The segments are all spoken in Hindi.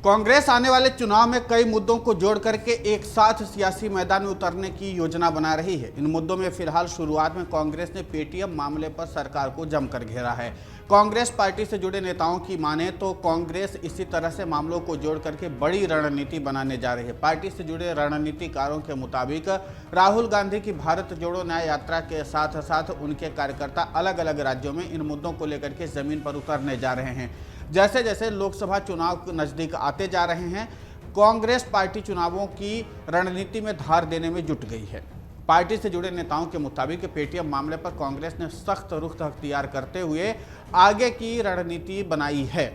कांग्रेस आने वाले चुनाव में कई मुद्दों को जोड़ करके एक साथ सियासी मैदान में उतरने की योजना बना रही है। इन मुद्दों में फिलहाल शुरुआत में कांग्रेस ने पेटीएम मामले पर सरकार को जमकर घेरा है। कांग्रेस पार्टी से जुड़े नेताओं की माने तो कांग्रेस इसी तरह से मामलों को जोड़ करके बड़ी रणनीति बनाने जा रही है। पार्टी से जुड़े रणनीतिकारों के मुताबिक राहुल गांधी की भारत जोड़ो न्याय यात्रा के साथ साथ उनके कार्यकर्ता अलग अलग राज्यों में इन मुद्दों को लेकर के जमीन पर उतरने जा रहे हैं। जैसे जैसे लोकसभा चुनाव नजदीक आते जा रहे हैं, कांग्रेस पार्टी चुनावों की रणनीति में धार देने में जुट गई है। पार्टी से जुड़े नेताओं के मुताबिक पेटीएम मामले पर कांग्रेस ने सख्त रुख अख्तियार करते हुए आगे की रणनीति बनाई है।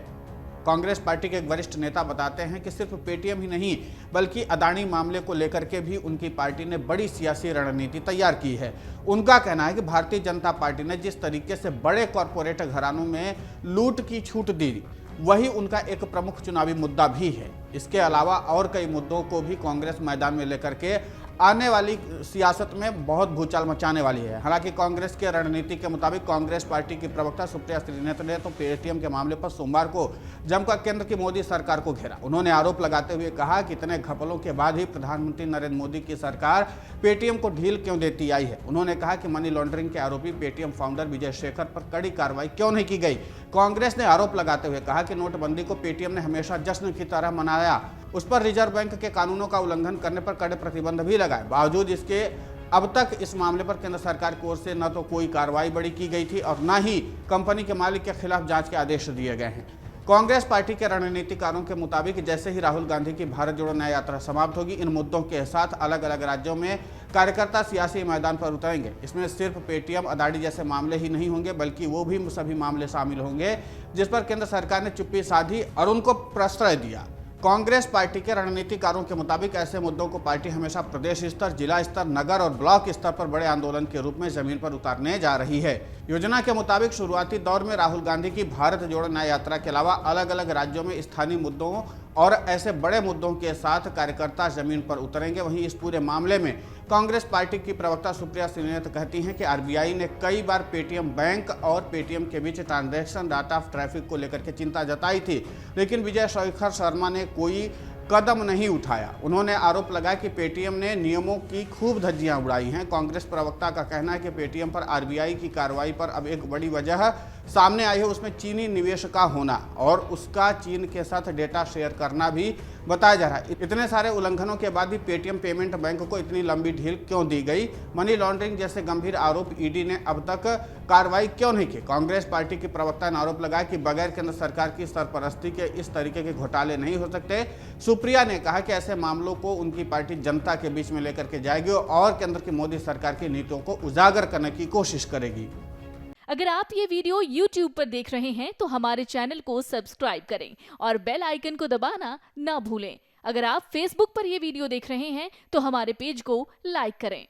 कांग्रेस पार्टी के एक वरिष्ठ नेता बताते हैं कि सिर्फ पेटीएम ही नहीं बल्कि अदानी मामले को लेकर के भी उनकी पार्टी ने बड़ी सियासी रणनीति तैयार की है। उनका कहना है कि भारतीय जनता पार्टी ने जिस तरीके से बड़े कॉरपोरेट घरानों में लूट की छूट दी, वही उनका एक प्रमुख चुनावी मुद्दा भी है। इसके अलावा और कई मुद्दों को भी कांग्रेस मैदान में लेकर के आने वाली सियासत में बहुत भूचाल मचाने वाली है। हालांकि कांग्रेस के रणनीति के मुताबिक कांग्रेस पार्टी की प्रवक्ता सुप्रिया श्रीनेत ने तो पेटीएम के मामले पर सोमवार को जमकर केंद्र की मोदी सरकार को घेरा। उन्होंने आरोप लगाते हुए कहा कि इतने घपलों के बाद ही प्रधानमंत्री नरेंद्र मोदी की सरकार पेटीएम को ढील क्यों देती आई है। उन्होंने कहा कि मनी लॉन्ड्रिंग के आरोपी पेटीएम फाउंडर विजय शेखर पर कड़ी कार्रवाई क्यों नहीं की गई। कांग्रेस ने आरोप लगाते हुए कहा कि नोटबंदी को पेटीएम ने हमेशा जश्न की तरह मनाया, उस पर रिजर्व बैंक के कानूनों का उल्लंघन करने पर कड़े प्रतिबंध भी लगाए। बावजूद इसके अब तक इस मामले पर केंद्र सरकार की ओर से न तो कोई कार्रवाई बड़ी की गई थी और न ही कंपनी के मालिक के खिलाफ जांच के आदेश दिए गए हैं। कांग्रेस पार्टी के रणनीतिकारों के मुताबिक जैसे ही राहुल गांधी की भारत जोड़ो न्याय यात्रा समाप्त होगी, इन मुद्दों के साथ अलग अलग राज्यों में कार्यकर्ता सियासी मैदान पर उतरेंगे। इसमें सिर्फ पेटीएम अदानी जैसे मामले ही नहीं होंगे बल्कि वो भी सभी मामले शामिल होंगे जिस पर केंद्र सरकार ने चुप्पी साधी और उनको प्रश्रय दिया। कांग्रेस पार्टी के रणनीतिकारों के मुताबिक ऐसे मुद्दों को पार्टी हमेशा प्रदेश स्तर, जिला स्तर, नगर और ब्लॉक स्तर पर बड़े आंदोलन के रूप में जमीन पर उतारने जा रही है। योजना के मुताबिक शुरुआती दौर में राहुल गांधी की भारत जोड़ो न्याय यात्रा के अलावा अलग अलग राज्यों में स्थानीय मुद्दों और ऐसे बड़े मुद्दों के साथ कार्यकर्ता जमीन पर उतरेंगे। वहीं इस पूरे मामले में कांग्रेस पार्टी की प्रवक्ता सुप्रिया श्रीनेत कहती हैं कि आरबीआई ने कई बार पेटीएम बैंक और पेटीएम के बीच ट्रांजैक्शन डाटा ऑफ ट्रैफिक को लेकर के चिंता जताई थी, लेकिन विजय शेखर शर्मा ने कोई कदम नहीं उठाया। उन्होंने आरोप लगाया कि पेटीएम ने नियमों की खूब धज्जियां उड़ाई हैं। कांग्रेस प्रवक्ता का कहना है कि पेटीएम पर आरबीआई की कार्रवाई पर अब एक बड़ी वजह सामने आई है, उसमें चीनी निवेश का होना और उसका चीन के साथ डेटा शेयर करना भी बताया जा रहा है। इतने सारे उल्लंघनों के बाद भी पेटीएम पेमेंट बैंक को इतनी लंबी ढील क्यों दी गई? मनी लॉन्ड्रिंग जैसे गंभीर आरोप ईडी ने अब तक कार्रवाई क्यों नहीं की? कांग्रेस पार्टी की प्रवक्ता ने आरोप लगाया कि बगैर केंद्र सरकार की सरपरस्ती के इस तरीके के घोटाले नहीं हो सकते। सुप्रिया ने कहा कि ऐसे मामलों को उनकी पार्टी जनता के बीच में लेकर के जाएगी और केंद्र की मोदी सरकार की नीतियों को उजागर करने की कोशिश करेगी। अगर आप ये वीडियो YouTube पर देख रहे हैं तो हमारे चैनल को सब्सक्राइब करें और बेल आइकन को दबाना ना भूलें। अगर आप Facebook पर ये वीडियो देख रहे हैं तो हमारे पेज को लाइक करें।